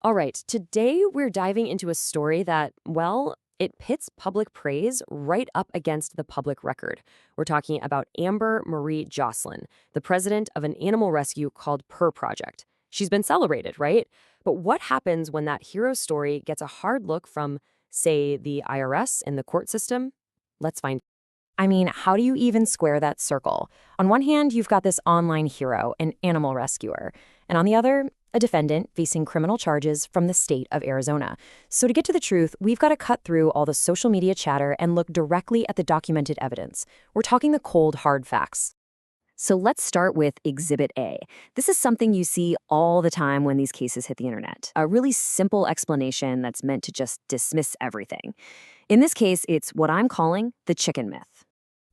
All right, today we're diving into a story that, well, it pits public praise right up against the public record. We're talking about Amber Marie Joslin, the president of an animal rescue called Purr Project. She's been celebrated, right? But what happens when that hero story gets a hard look from, say, the IRS and the court system? Let's find. I mean, how do you even square that circle? On one hand, you've got this online hero, an animal rescuer, and on the other, a defendant facing criminal charges from the state of Arizona. So to get to the truth, we've got to cut through all the social media chatter and look directly at the documented evidence. We're talking the cold, hard facts. So let's start with Exhibit A. This is something you see all the time when these cases hit the internet. A really simple explanation that's meant to just dismiss everything. In this case, it's what I'm calling the chicken myth.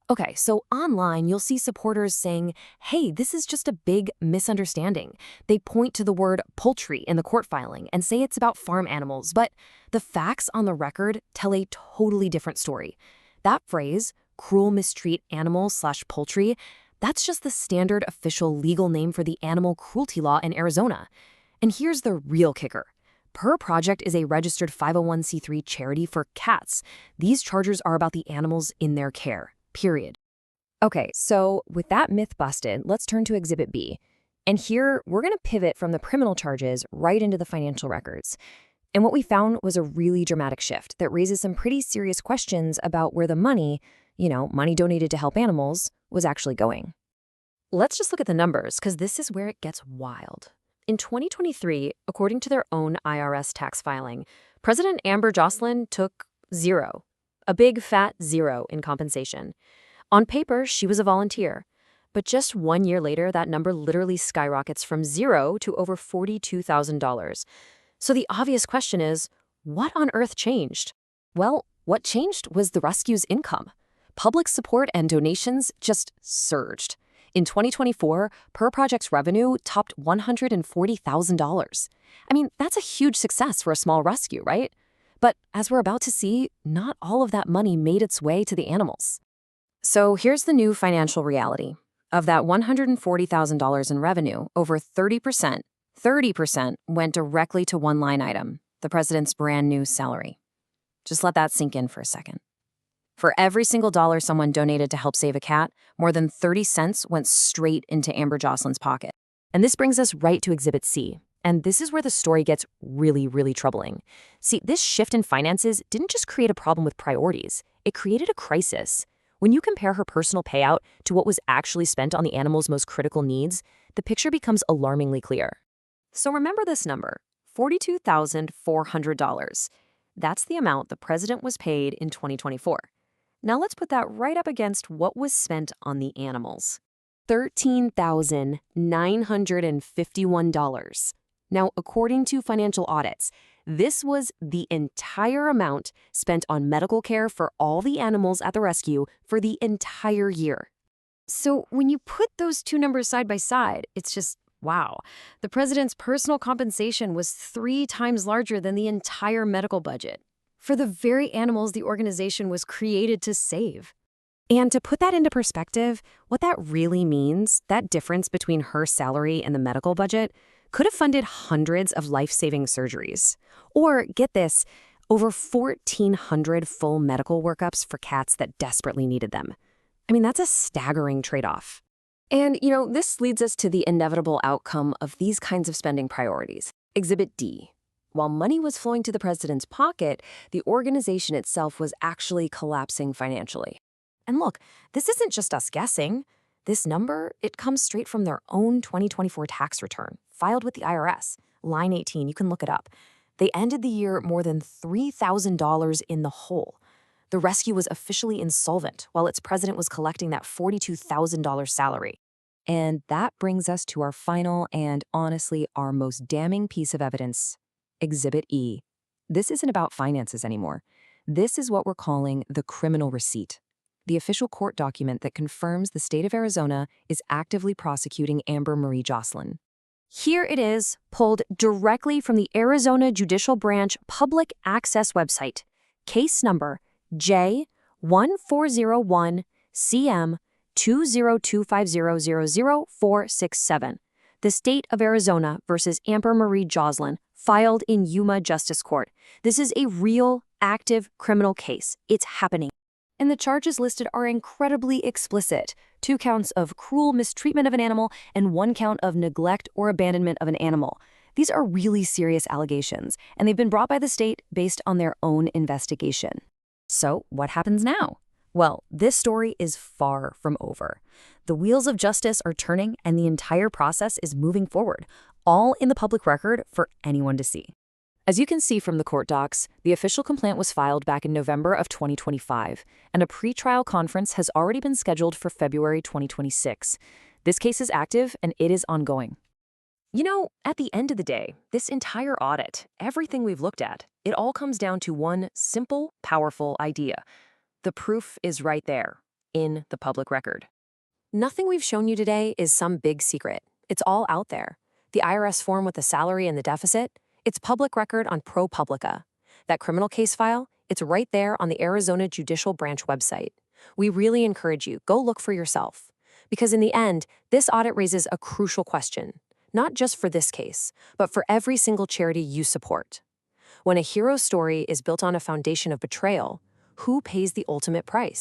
Okay, so online, you'll see supporters saying, hey, this is just a big misunderstanding. They point to the word poultry in the court filing and say it's about farm animals, but the facts on the record tell a totally different story. That phrase, cruel mistreat animals/poultry, that's just the standard official legal name for the animal cruelty law in Arizona. And here's the real kicker. Purr Project is a registered 501c3 charity for cats. These charges are about the animals in their care. Period. Okay, so with that myth busted, let's turn to Exhibit B. And here, we're going to pivot from the criminal charges right into the financial records. And what we found was a really dramatic shift that raises some pretty serious questions about where the money, money donated to help animals, was actually going. Let's just look at the numbers, because this is where it gets wild. In 2023, according to their own IRS tax filing, President Amber Joslin took zero. A big fat zero in compensation. On paper, she was a volunteer. But just 1 year later, that number literally skyrockets from zero to over $42,000. So the obvious question is, what on earth changed? Well, what changed was the rescue's income. Public support and donations just surged. In 2024, Purr Project's revenue topped $140,000. I mean, that's a huge success for a small rescue, right? But as we're about to see, not all of that money made its way to the animals. So here's the new financial reality. Of that $140,000 in revenue, over 30% went directly to one line item, the president's brand new salary. Just let that sink in for a second. For every single dollar someone donated to help save a cat, more than 30 cents went straight into Amber Joslin's pocket. And this brings us right to Exhibit C. And this is where the story gets really, really troubling. See, this shift in finances didn't just create a problem with priorities. It created a crisis. When you compare her personal payout to what was actually spent on the animal's most critical needs, the picture becomes alarmingly clear. So remember this number, $42,400. That's the amount the president was paid in 2024. Now let's put that right up against what was spent on the animals. $13,951. Now, according to financial audits, this was the entire amount spent on medical care for all the animals at the rescue for the entire year. So when you put those two numbers side by side, it's just, wow. The president's personal compensation was 3 times larger than the entire medical budget for the very animals the organization was created to save. And to put that into perspective, what that really means, that difference between her salary and the medical budget, could have funded hundreds of life-saving surgeries. Or, get this, over 1,400 full medical workups for cats that desperately needed them. I mean, that's a staggering trade-off. And, this leads us to the inevitable outcome of these kinds of spending priorities. Exhibit D. While money was flowing to the president's pocket, the organization itself was actually collapsing financially. And look, this isn't just us guessing. This number, it comes straight from their own 2024 tax return, filed with the IRS. Line 18, you can look it up. They ended the year more than $3,000 in the hole. The rescue was officially insolvent, while its president was collecting that $42,000 salary. And that brings us to our final and, honestly, our most damning piece of evidence, Exhibit E. This isn't about finances anymore. This is what we're calling the criminal receipt, the official court document that confirms the state of Arizona is actively prosecuting Amber Marie Joslin. Here it is, pulled directly from the Arizona Judicial Branch public access website. Case number J1401CM 20250000467. the state of Arizona versus Marie Joslin, filed in Yuma Justice Court. This is a real, active criminal case. It's happening. And the charges listed are incredibly explicit. 2 counts of cruel mistreatment of an animal and 1 count of neglect or abandonment of an animal. These are really serious allegations, and they've been brought by the state based on their own investigation. So, what happens now? Well, this story is far from over. The wheels of justice are turning, and the entire process is moving forward, all in the public record for anyone to see. As you can see from the court docs, the official complaint was filed back in November of 2025, and a pretrial conference has already been scheduled for February 2026. This case is active, and it is ongoing. You know, at the end of the day, this entire audit, everything we've looked at, it all comes down to one simple, powerful idea. The proof is right there, in the public record. Nothing we've shown you today is some big secret. It's all out there. The IRS form with the salary and the deficit, it's public record on ProPublica. That criminal case file, it's right there on the Arizona Judicial Branch website. We really encourage you, go look for yourself. Because in the end, this audit raises a crucial question, not just for this case, but for every single charity you support. When a hero story is built on a foundation of betrayal, who pays the ultimate price?